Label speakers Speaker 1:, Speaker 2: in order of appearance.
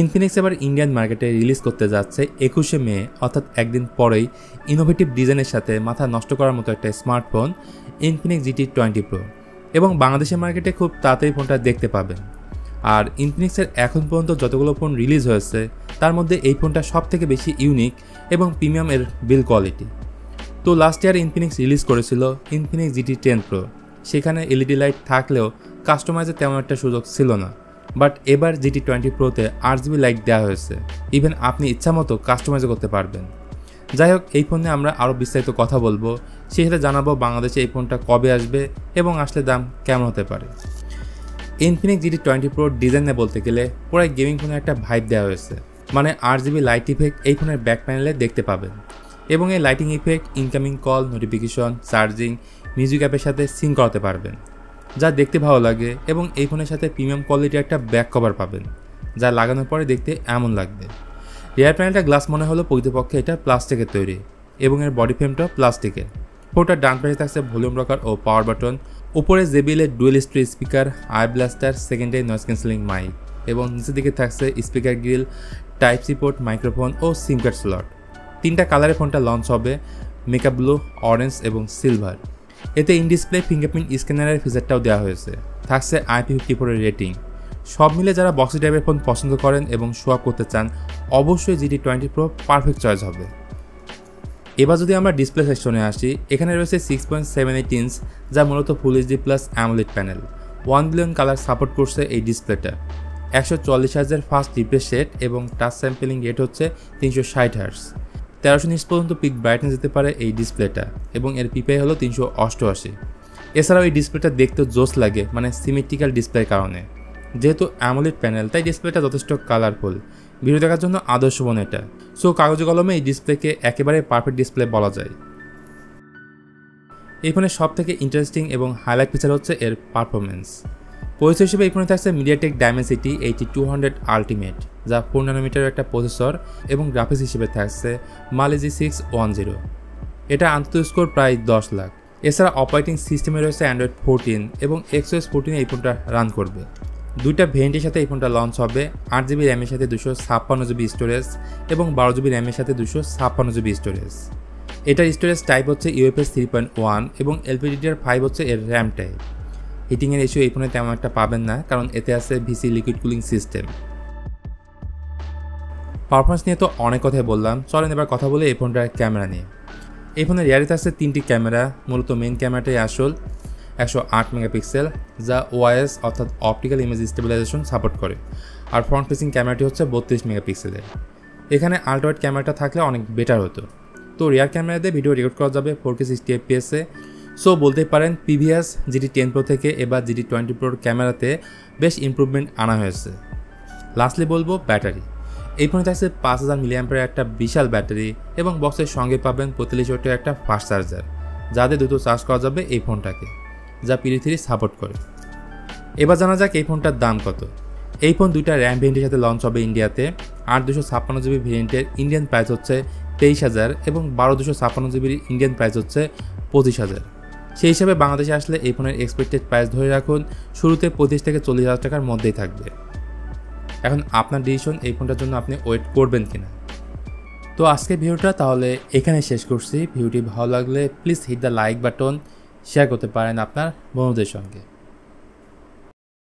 Speaker 1: Infinix এবার Indian মার্কেটে release করতে যাচ্ছে 21শে মে, অর্থাৎ একদিন পরেই ইনোভেটিভ ডিজাইনের সাথে মাথা নষ্ট করার মতো একটা স্মার্টফোন ইনফিনিক্স GT20 Pro, এবং বাংলাদেশের মার্কেটে খুব তাড়াতাড়ি ফোনটা দেখতে পাবেন। আর ইনফিনিক্সের এখন পর্যন্ত যতগুলো ফোন রিলিজ হয়েছে তার মধ্যে এই ফোনটা সব থেকে বেশি ইউনিক এবং প্রিমিয়াম এর বিল কোয়ালিটি। তো লাস্ট ইয়ার ইনফিনিক্স রিলিজ করেছিল ইনফিনিক্স GT10 Pro, সেখানে এলইডি লাইট থাকলেও কাস্টমাইজের তেমন একটা সুযোগ ছিল না, বাট এবার GT20 Proতে RGB লাইট দেওয়া হয়েছে, ইভেন আপনি ইচ্ছামতো কাস্টমাইজও করতে পারবেন। যাই হোক, এই ফোনে আমরা আরও বিস্তারিত কথা বলবো, সেই সাথে জানাবো বাংলাদেশে এই ফোনটা কবে আসবে এবং আসলে দাম কেমন হতে পারে। ইনফিনিক্স GT20 Pro ডিজাইনে বলতে গেলে পুরাই গেমিং ফোনের একটা ভাইব দেওয়া হয়েছে, মানে RGB লাইট ইফেক্ট এই ফোনের ব্যাক প্যানেলে দেখতে পাবেন, এবং এই lighting effect incoming call, notification, charging, music অ্যাপের সাথে সিঙ্ক করাতে পারবেন, যা দেখতে ভালো লাগে। এবং এই ফোনের সাথে প্রিমিয়াম কোয়ালিটির একটা ব্যাক কভার পাবেন, যা লাগানোর পরে দেখতে এমন লাগবে। রিয়ার প্যানেলটা গ্লাস মনে হলো, প্রকৃতপক্ষে এটা প্লাস্টিকের তৈরি এবং এর বডি ফ্রেমটা প্লাস্টিকের। ফোনটার ডান পাশে থাকছে ভলিউম রকার ও পাওয়ার বাটন, উপরে JBL এর dual storage speaker, I blaster, secondary noise cancelling mic, এবং নিচের দিকে থাকছে speaker grille, type C port, microphone ও সিম কার্ড স্লট। 3টা কালারে ফোনটা লঞ্চ হবে, মেকআপ ব্লু, অরেঞ্জ এবং সিলভার। এতে ইন ডিসপ্লে ফিঙ্গারপ্রিন্ট স্ক্যানারের ফিচারটাও দেওয়া হয়েছে, থাকছে IP54 এর রেটিং। সব মিলে যারা বক্সি টাইপের ফোন পছন্দ করেন এবং শো আপ করতে চান, অবশ্যই GT20 Pro পারফেক্ট চয়েস হবে। এবার যদি আমরা ডিসপ্লে সেকশনে আসি, এখানে রয়েছে 6.78 ইঞ্চ, যা মূলত ফুল HD plus AMOLED panel. 1 billion colour support করছে এই ডিসপ্লেটা। 140 হার্জ ফাস্ট রিফ্রেশ রেট এবং টাচ স্যাম্পলিং রেট হচ্ছে 360 হার্জ। 1300 নিটস পর্যন্ত পিক ব্রাইটনেস দিতে পারে এই ডিসপ্লেটা, এবং এর PPI হলো 388। এছাড়াও এই ডিসপ্লেটা দেখতেও জোস লাগে, মানে সিমেট্রিক্যাল ডিসপ্লের কারণে। যেহেতু অ্যামোলেড প্যানেল, তাই ডিসপ্লেটা যথেষ্ট কালারফুল, ভিডিও দেখার জন্য আদর্শ ফোন এটা। সো কাগজে কলমে এই ডিসপ্লেকে একেবারে পারফেক্ট ডিসপ্লে বলা যায়। এই ফোনের সব থেকে ইন্টারেস্টিং এবং হাইলাইট ফিচার হচ্ছে এর পারফরমেন্স। প্রসেসর হিসেবে এই ফোনে থাকছে MediaTek Dimensity 8200 Ultimate, যা 4 ন্যানোমিটারের একটা প্রসেসর, এবং গ্রাফিক্স হিসেবে থাকছে Mali G610। এটা আন্তর্জাতিক স্কোর প্রায় 10 লাখ। এছাড়া অপারেটিং সিস্টেমে রয়েছে Android 14 এবং XOS 14 এই ফোনটা রান করবে। 2টা ভেরিয়েন্টের সাথে এই ফোনটা লঞ্চ হবে, 8GB র্যামের সাথে 256GB স্টোরেজ এবং 12GB র্যামের সাথে 256GB স্টোরেজ। এটার স্টোরেজ টাইপ হচ্ছে UFS 3.1 এবং LPDDR5 হচ্ছে এর র্যাম টাইপ। হিটিংয়ের ইস্যু এই ফোনে তেমন একটা পাবেন না, কারণ এতে আছে VC liquid cooling system. Performance নিয়ে তো অনেক কথাই বললাম, চলেন এবার কথা বলে এই ফোনটার ক্যামেরা নিয়ে। এই ফোনের রিয়ারে আছে 3টি ক্যামেরা, মূলত মেইন ক্যামেরাটাই আসল 108 মেগাপিক্সেল, যা OIS অর্থাৎ অপটিক্যাল ইমেজ স্টেবিলাইজেশন সাপোর্ট করে, আর ফ্রন্ট ফেসিং ক্যামেরাটি হচ্ছে 32 মেগাপিক্সেলের। এখানে আল্ট্রাওয়াইড ক্যামেরাটা থাকলে অনেক বেটার হতো। তো রিয়ার ক্যামেরা দিয়ে ভিডিও রেকর্ড করা যাবে 4K 60 FPS-এ। সো বলতে পারেন প্রিভিয়াস GT10 Pro থেকে এবার GT20 Proর ক্যামেরাতে বেশ ইমপ্রুভমেন্ট আনা হয়েছে। লাস্টলি বলবো ব্যাটারি। এই ফোনে থাকছে 5000 mAh একটা বিশাল ব্যাটারি, এবং বক্সের সঙ্গে পাবেন 45 ওয়াটের একটা ফাস্ট চার্জার, যাতে দ্রুত চার্জ করা যাবে এই ফোনটাকে, যা PD3 সাপোর্ট করে। এবার জানা যাক এই ফোনটার দাম কত। এই ফোন 2টা র্যাম ভেরিয়েন্টের সাথে লঞ্চ হবে ইন্ডিয়াতে। 8 256GB ভেরিয়েন্টের ইন্ডিয়ান প্রাইস হচ্ছে 23,000 এবং 12 256GB ইন্ডিয়ান প্রাইস হচ্ছে 25,000। সেই হিসাবে বাংলাদেশে আসলে এই ফোনের এক্সপেক্টেড প্রাইস ধরে রাখুন শুরুতে 25 থেকে 40,000 টাকার মধ্যেই থাকবে। এখন আপনার ডিসিশন এই ফোনটার জন্য আপনি ওয়েট করবেন কিনা। তো আজকের ভিডিওটা তাহলে এখানে শেষ করছি। ভিডিওটি ভালো লাগলে please hit the like button, share করতে পারেন আপনার বন্ধুদের সঙ্গে।